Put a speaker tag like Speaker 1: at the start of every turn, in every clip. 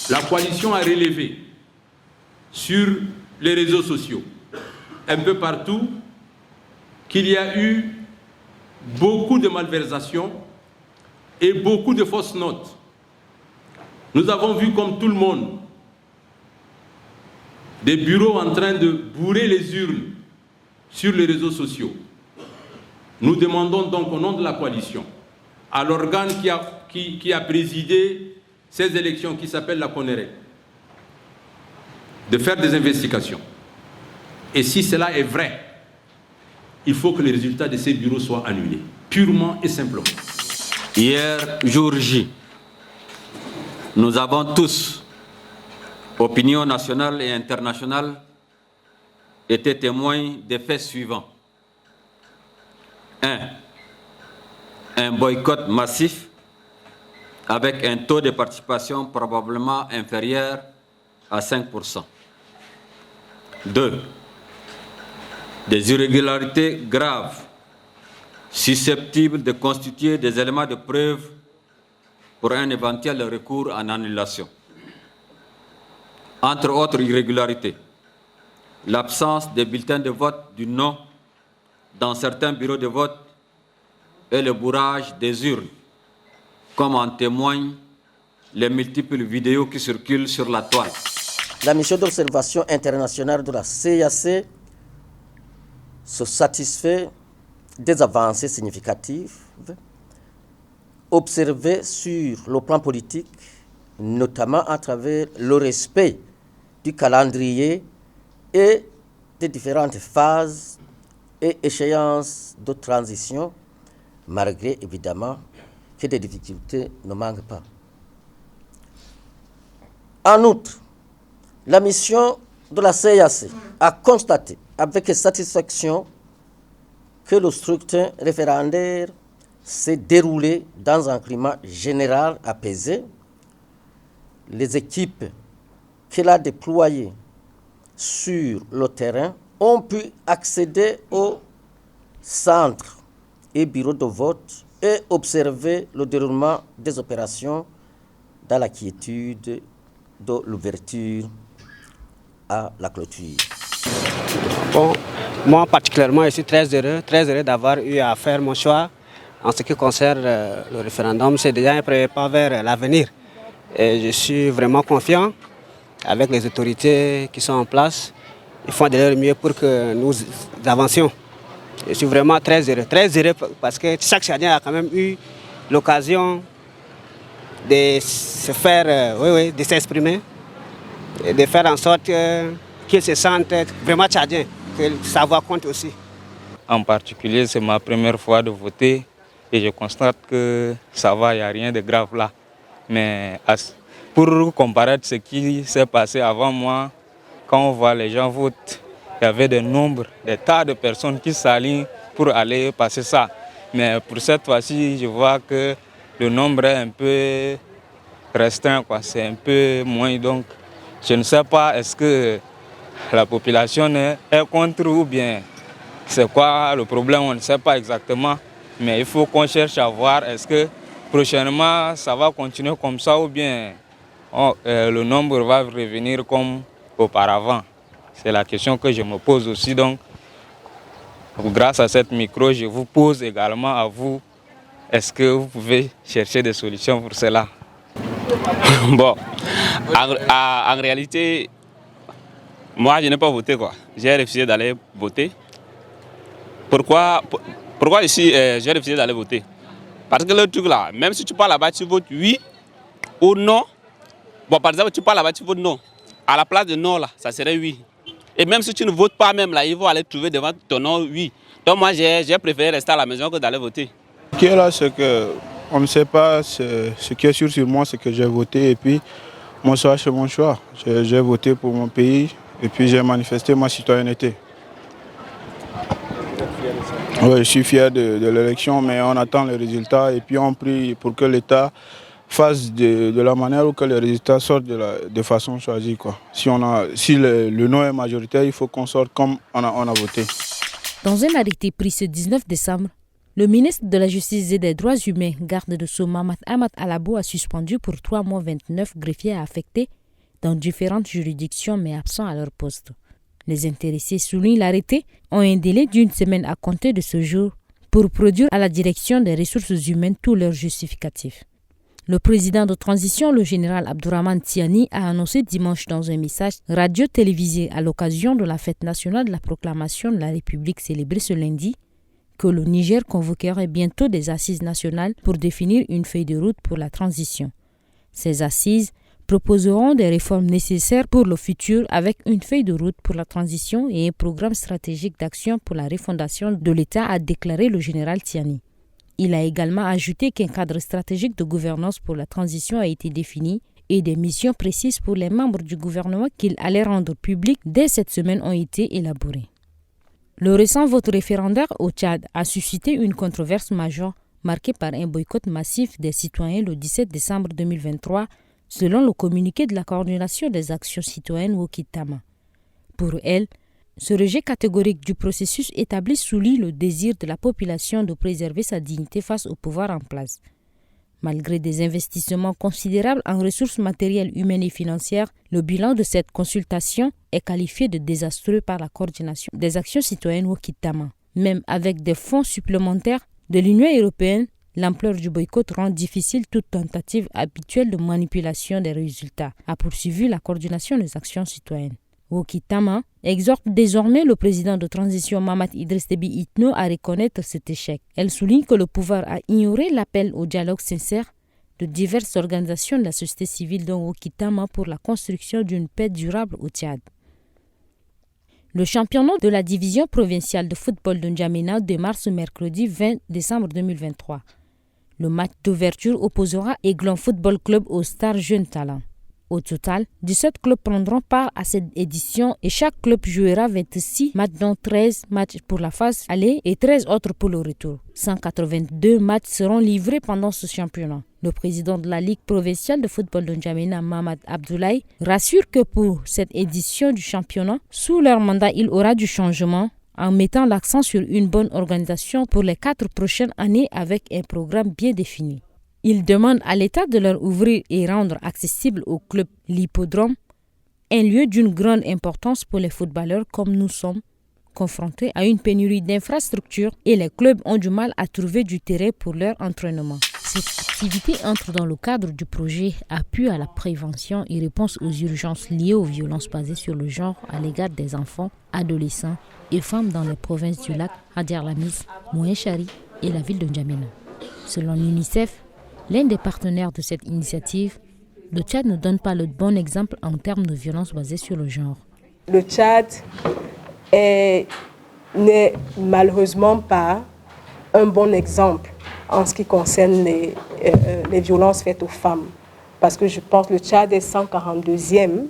Speaker 1: La coalition a relevé sur les réseaux sociaux, un peu partout, qu'il y a eu beaucoup de malversations et beaucoup de fausses notes. Nous avons vu, comme tout le monde, des bureaux en train de bourrer les urnes sur les réseaux sociaux. Nous demandons donc au nom de la coalition à l'organe qui a présidé ces élections, qui s'appelle la CONEREC, de faire des investigations. Et si cela est vrai, il faut que les résultats de ces bureaux soient annulés, purement et simplement.
Speaker 2: Hier, jour J, nous avons tous, opinion nationale et internationale, été témoins des faits suivants. 1. Un boycott massif avec un taux de participation probablement inférieur à 5%. 2. Des irrégularités graves susceptibles de constituer des éléments de preuve pour un éventuel recours en annulation. Entre autres irrégularités, l'absence des bulletins de vote du non dans certains bureaux de vote et le bourrage des urnes, comme en témoignent les multiples vidéos qui circulent sur la toile.
Speaker 3: La mission d'observation internationale de la CEEAC se satisfait des avancées significatives observées sur le plan politique, notamment à travers le respect du calendrier et des différentes phases et échéances de transition, malgré évidemment que des difficultés ne manquent pas. En outre, la mission de la CEEAC a constaté avec satisfaction que le scrutin référendaire s'est déroulé dans un climat général apaisé. Les équipes qu'elle a déployées sur le terrain ont pu accéder aux centres et bureaux de vote et observer le déroulement des opérations dans la quiétude de l'ouverture à la clôture.
Speaker 4: Bon, moi particulièrement, je suis très heureux d'avoir eu à faire mon choix en ce qui concerne le référendum. C'est déjà un premier pas vers l'avenir. Et je suis vraiment confiant avec les autorités qui sont en place. Ils font de leur mieux pour que nous avancions. Je suis vraiment très heureux parce que chaque Tchadien a quand même eu l'occasion de se faire, de s'exprimer, et de faire en sorte qu'ils se sentent vraiment Tchadiens, que sa voix compte aussi.
Speaker 5: En particulier, c'est ma première fois de voter et je constate que ça va, il n'y a rien de grave là. Mais pour comparer ce qui s'est passé avant moi, quand on voit les gens votent, il y avait des tas de personnes qui s'alignent pour aller passer ça. Mais pour cette fois-ci, je vois que le nombre est un peu restreint, c'est un peu moins. Donc, je ne sais pas, est-ce que la population est contre ou bien c'est quoi le problème, on ne sait pas exactement. Mais il faut qu'on cherche à voir, est-ce que prochainement ça va continuer comme ça ou bien le nombre va revenir comme auparavant. C'est la question que je me pose aussi. Donc, grâce à cette micro, je vous pose également à vous, est-ce que vous pouvez chercher des solutions pour cela?
Speaker 6: Bon, en réalité, moi je n'ai pas voté quoi. J'ai refusé d'aller voter. Pourquoi ici j'ai refusé d'aller voter? Parce que le truc là, même si tu pars là-bas, tu votes oui ou non. Bon, par exemple, tu pars là-bas, tu votes non. À la place de non là, ça serait oui. Et même si tu ne votes pas même là, ils vont aller trouver devant ton nom oui. Donc moi j'ai préféré rester à la maison que d'aller voter.
Speaker 7: Ce qui est là, c'est qu'on ne sait pas, ce qui est sûr sur moi, c'est que j'ai voté et puis mon choix, c'est mon choix. J'ai voté pour mon pays et puis j'ai manifesté ma citoyenneté. Oui, je suis fier de l'élection, mais on attend les résultats et puis on prie pour que l'État fasse de la manière où que les résultats sortent de façon choisie, quoi. Si le non est majoritaire, il faut qu'on sorte comme on a voté.
Speaker 8: Dans un arrêté pris ce 19 décembre, le ministre de la Justice et des Droits humains, garde de Sceaux Mahamat Ahmad Alabo, a suspendu pour 3 mois 29 greffiers affectés dans différentes juridictions mais absents à leur poste. Les intéressés, soulignent l'arrêté, ont un délai d'1 semaine à compter de ce jour pour produire à la direction des ressources humaines tous leurs justificatifs. Le président de transition, le général Abdourahmane Tiani, a annoncé dimanche dans un message radio-télévisé à l'occasion de la fête nationale de la proclamation de la République célébrée ce lundi que le Niger convoquerait bientôt des assises nationales pour définir une feuille de route pour la transition. Ces assises proposeront des réformes nécessaires pour le futur avec une feuille de route pour la transition et un programme stratégique d'action pour la refondation de l'État, a déclaré le général Tiani. Il a également ajouté qu'un cadre stratégique de gouvernance pour la transition a été défini et des missions précises pour les membres du gouvernement qu'il allait rendre publiques dès cette semaine ont été élaborées. Le récent vote référendaire au Tchad a suscité une controverse majeure marquée par un boycott massif des citoyens le 17 décembre 2023, selon le communiqué de la coordination des actions citoyennes Wokitama. Pour elle, ce rejet catégorique du processus établi souligne le désir de la population de préserver sa dignité face au pouvoir en place. Malgré des investissements considérables en ressources matérielles, humaines et financières, le bilan de cette consultation est qualifié de désastreux par la coordination des actions citoyennes Wokitama. Même avec des fonds supplémentaires de l'Union européenne, l'ampleur du boycott rend difficile toute tentative habituelle de manipulation des résultats, a poursuivi la coordination des actions citoyennes. Wokitama exhorte désormais le président de transition Mahamat Idriss Déby Itno à reconnaître cet échec. Elle souligne que le pouvoir a ignoré l'appel au dialogue sincère de diverses organisations de la société civile dont Wokitama pour la construction d'une paix durable au Tchad. Le championnat de la division provinciale de football de N'Djamena démarre ce mercredi 20 décembre 2023. Le match d'ouverture opposera Aiglon Football Club au Star Jeune Talent. Au total, 17 clubs prendront part à cette édition et chaque club jouera 26 matchs dont 13 matchs pour la phase aller et 13 autres pour le retour. 182 matchs seront livrés pendant ce championnat. Le président de la Ligue provinciale de football de N'Djamena, Mamad Abdoulaye, rassure que pour cette édition du championnat, sous leur mandat, il aura du changement en mettant l'accent sur une bonne organisation pour les 4 prochaines années avec un programme bien défini. Il demande à l'État de leur ouvrir et rendre accessible au club l'hippodrome, un lieu d'une grande importance pour les footballeurs comme nous sommes confrontés à une pénurie d'infrastructures et les clubs ont du mal à trouver du terrain pour leur entraînement. Cette activité entre dans le cadre du projet Appui à la prévention et réponse aux urgences liées aux violences basées sur le genre à l'égard des enfants, adolescents et femmes dans les provinces du Lac, Hadiar-Lamis, Mouenchari et la ville de N'Djamena. Selon l'UNICEF, l'un des partenaires de cette initiative, le Tchad ne donne pas le bon exemple en termes de violence basée sur le genre.
Speaker 9: Le Tchad n'est malheureusement pas un bon exemple en ce qui concerne les violences faites aux femmes. Parce que je pense que le Tchad est 142e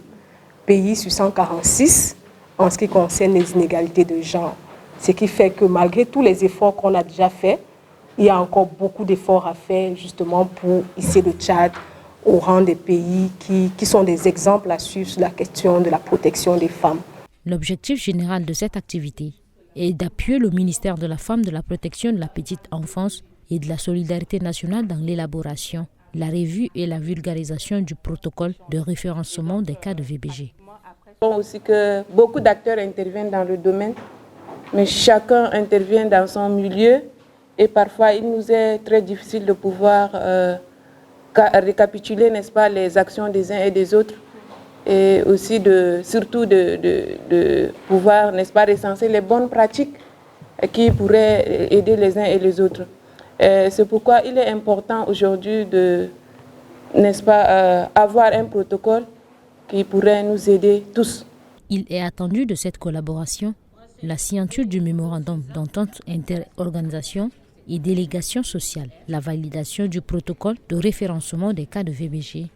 Speaker 9: pays sur 146 en ce qui concerne les inégalités de genre. Ce qui fait que malgré tous les efforts qu'on a déjà faits, il y a encore beaucoup d'efforts à faire justement pour hisser le Tchad au rang des pays qui sont des exemples à suivre sur la question de la protection des femmes.
Speaker 8: L'objectif général de cette activité est d'appuyer le ministère de la Femme, de la Protection de la Petite Enfance et de la Solidarité nationale dans l'élaboration, la revue et la vulgarisation du protocole de référencement des cas de VBG.
Speaker 10: Aussi que beaucoup d'acteurs interviennent dans le domaine, mais chacun intervient dans son milieu. Et parfois, il nous est très difficile de pouvoir récapituler, n'est-ce pas, les actions des uns et des autres. Et aussi, surtout, de pouvoir, n'est-ce pas, recenser les bonnes pratiques qui pourraient aider les uns et les autres. C'est pourquoi il est important aujourd'hui de, n'est-ce pas, avoir un protocole qui pourrait nous aider tous.
Speaker 8: Il est attendu de cette collaboration la signature du mémorandum d'entente interorganisation et délégation sociale, la validation du protocole de référencement des cas de VBG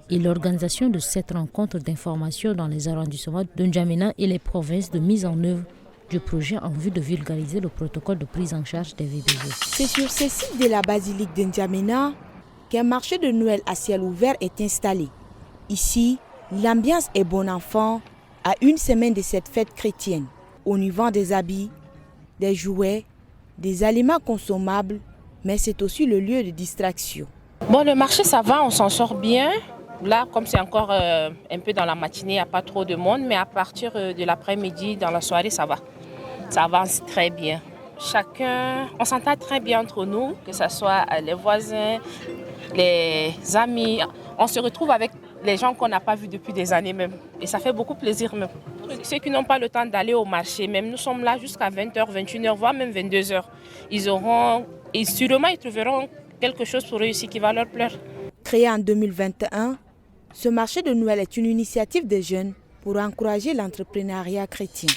Speaker 8: et l'organisation de cette rencontre d'information dans les arrondissements de N'Djamena et les provinces de mise en œuvre du projet en vue de vulgariser le protocole de prise en charge des VBG.
Speaker 11: C'est sur ce site de la basilique de N'Djamena qu'un marché de Noël à ciel ouvert est installé. Ici, l'ambiance est bon enfant à une semaine de cette fête chrétienne. On y vend des habits, des jouets, des aliments consommables, mais c'est aussi le lieu de distraction.
Speaker 12: Bon, le marché, ça va, on s'en sort bien. Là, comme c'est encore un peu dans la matinée, il n'y a pas trop de monde, mais à partir de l'après-midi, dans la soirée, ça va. Ça avance très bien. Chacun, on s'entend très bien entre nous, que ce soit les voisins, les amis. On se retrouve avec les gens qu'on n'a pas vus depuis des années même. Et ça fait beaucoup plaisir même. Ceux qui n'ont pas le temps d'aller au marché, même nous sommes là jusqu'à 20h, 21h, voire même 22h. Et sûrement, ils trouveront quelque chose pour eux ici qui va leur plaire.
Speaker 11: Créé en 2021, ce marché de Noël est une initiative des jeunes pour encourager l'entrepreneuriat chrétien.